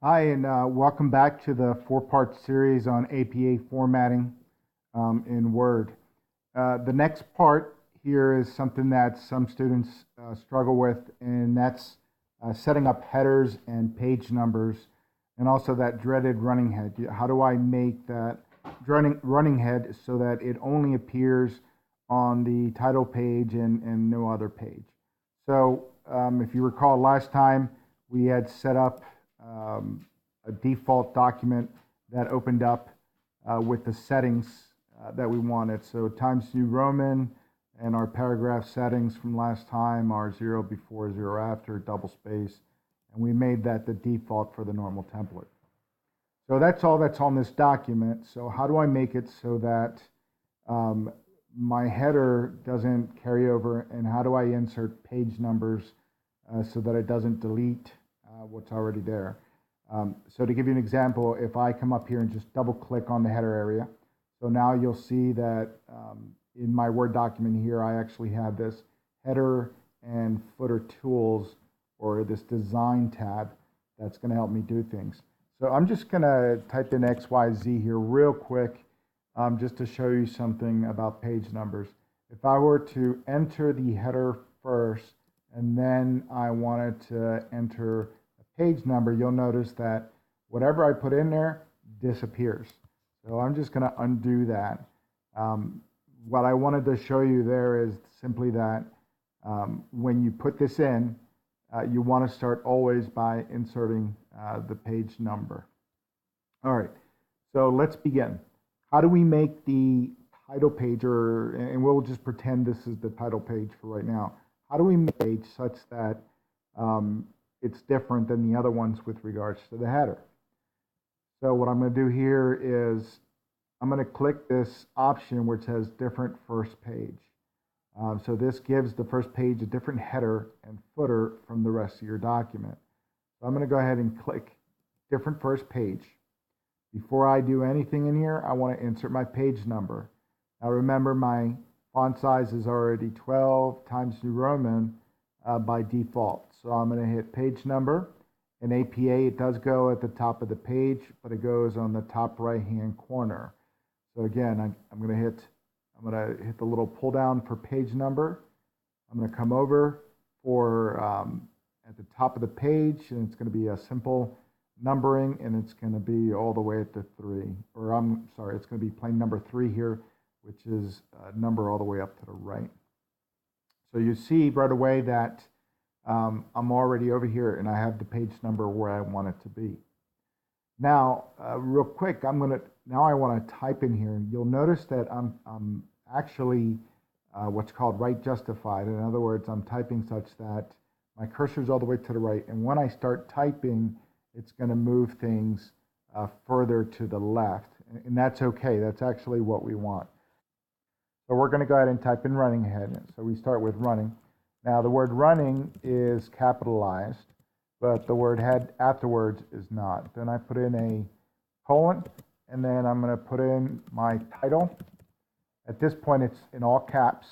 Hi, and welcome back to the four-part series on APA formatting in Word. The next part here is something that some students struggle with, and that's setting up headers and page numbers, and also that dreaded running head. How do I make that running head so that it only appears on the title page and no other page? So if you recall last time, we had set up a default document that opened up with the settings that we wanted. So Times New Roman and our paragraph settings from last time are 0 before, 0 after, double space, and we made that the default for the normal template. So that's all that's on this document. So how do I make it so that my header doesn't carry over, and how do I insert page numbers so that it doesn't delete what's already there? So to give you an example, if I come up here and just double click on the header area, so now you'll see that in my Word document here, I actually have this header and footer tools, or this design tab that's going to help me do things. So I'm just going to type in XYZ here real quick just to show you something about page numbers. If I were to enter the header first and then I wanted to enter a page number, you'll notice that whatever I put in there disappears. So I'm just going to undo that. What I wanted to show you there is simply that when you put this in, you want to start always by inserting the page number. All right, so let's begin. How do we make the title page, and we'll just pretend this is the title page for right now. How do we make a page such that it's different than the other ones with regards to the header? So what I'm going to do here is I'm going to click this option which says different first page. So this gives the first page a different header and footer from the rest of your document. So I'm going to go ahead and click different first page. Before I do anything in here, I want to insert my page number. Now remember, my font size is already 12 Times New Roman by default. So I'm going to hit page number. In APA, it does go at the top of the page, but it goes on the top right-hand corner. So again, I'm going to hit the little pull down for page number. I'm going to come over for at the top of the page, and it's going to be a simple numbering, and it's going to be all the way at the 3. Or I'm sorry, it's going to be plain number 3 here, which is a number all the way up to the right. So you see right away that I'm already over here, and I have the page number where I want it to be. Now, real quick, now I want to type in here. You'll notice that I'm actually what's called right justified. In other words, I'm typing such that my cursor is all the way to the right, and when I start typing, it's going to move things further to the left, and that's okay. That's actually what we want. So we're going to go ahead and type in running head. So we start with running. Now the word running is capitalized, but the word head afterwards is not. Then I put in a colon, and then I'm going to put in my title. At this point, it's in all caps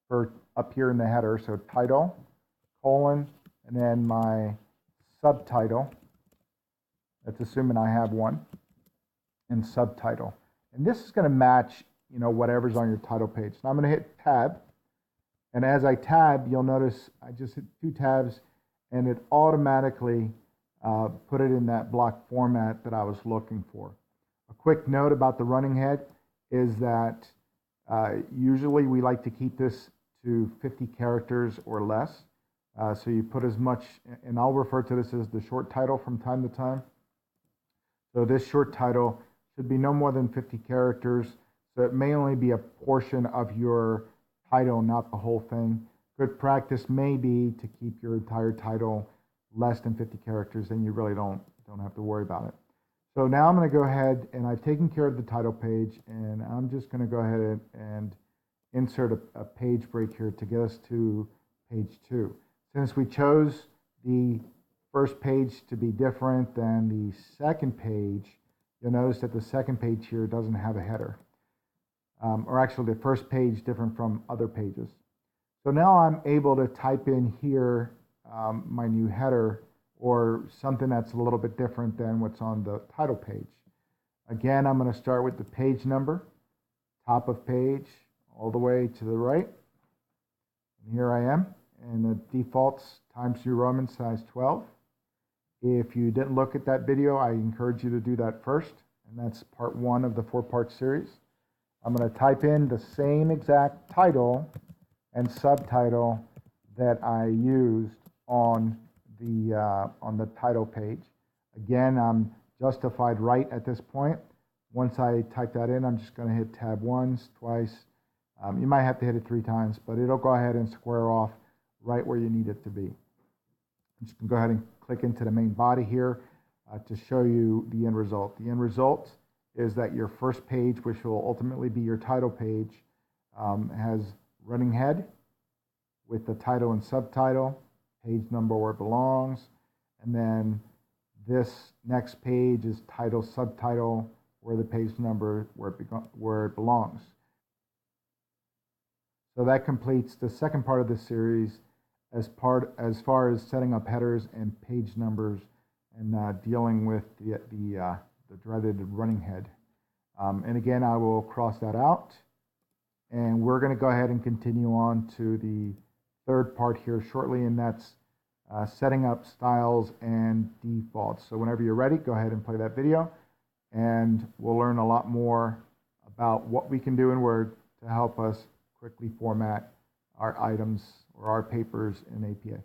for up here in the header. So title, colon, and then my subtitle. That's assuming I have one, and subtitle. And this is going to match, whatever's on your title page. Now I'm going to hit tab, and as I tab, you'll notice I just hit 2 tabs, and it automatically put it in that block format that I was looking for. A quick note about the running head is that usually we like to keep this to 50 characters or less. So you put as much, and I'll refer to this as the short title from time to time. So this short title should be no more than 50 characters. So it may only be a portion of your title, not the whole thing. Good practice may be to keep your entire title less than 50 characters, and you really don't have to worry about it. So now I'm going to go ahead, and I've taken care of the title page, and I'm just going to go ahead and insert a page break here to get us to page 2. Since we chose the first page to be different than the second page, you'll notice that the second page here doesn't have a header. Or actually the first page different from other pages. So now I'm able to type in here my new header or something that's a little bit different than what's on the title page. Again, I'm going to start with the page number, top of page, all the way to the right. And here I am, and the default's Times New Roman size 12. If you didn't look at that video, I encourage you to do that first, and that's part 1 of the 4-part series. I'm going to type in the same exact title and subtitle that I used on the title page. Again, I'm justified right at this point. Once I type that in, I'm just going to hit tab once, twice. You might have to hit it 3 times, but it'll go ahead and square off right where you need it to be. I'm just going to go ahead and click into the main body here to show you the end result. The end result is that your first page, which will ultimately be your title page, has running head with the title and subtitle, page number where it belongs, and then this next page is title, subtitle, where the page number where it belongs. So that completes the second part of the series as far as setting up headers and page numbers and dealing with the dreaded running head. And again, I will cross that out, and we're going to go ahead and continue on to the third part here shortly, and that's setting up styles and defaults. So whenever you're ready, go ahead and play that video, and we'll learn a lot more about what we can do in Word to help us quickly format our items or our papers in APA.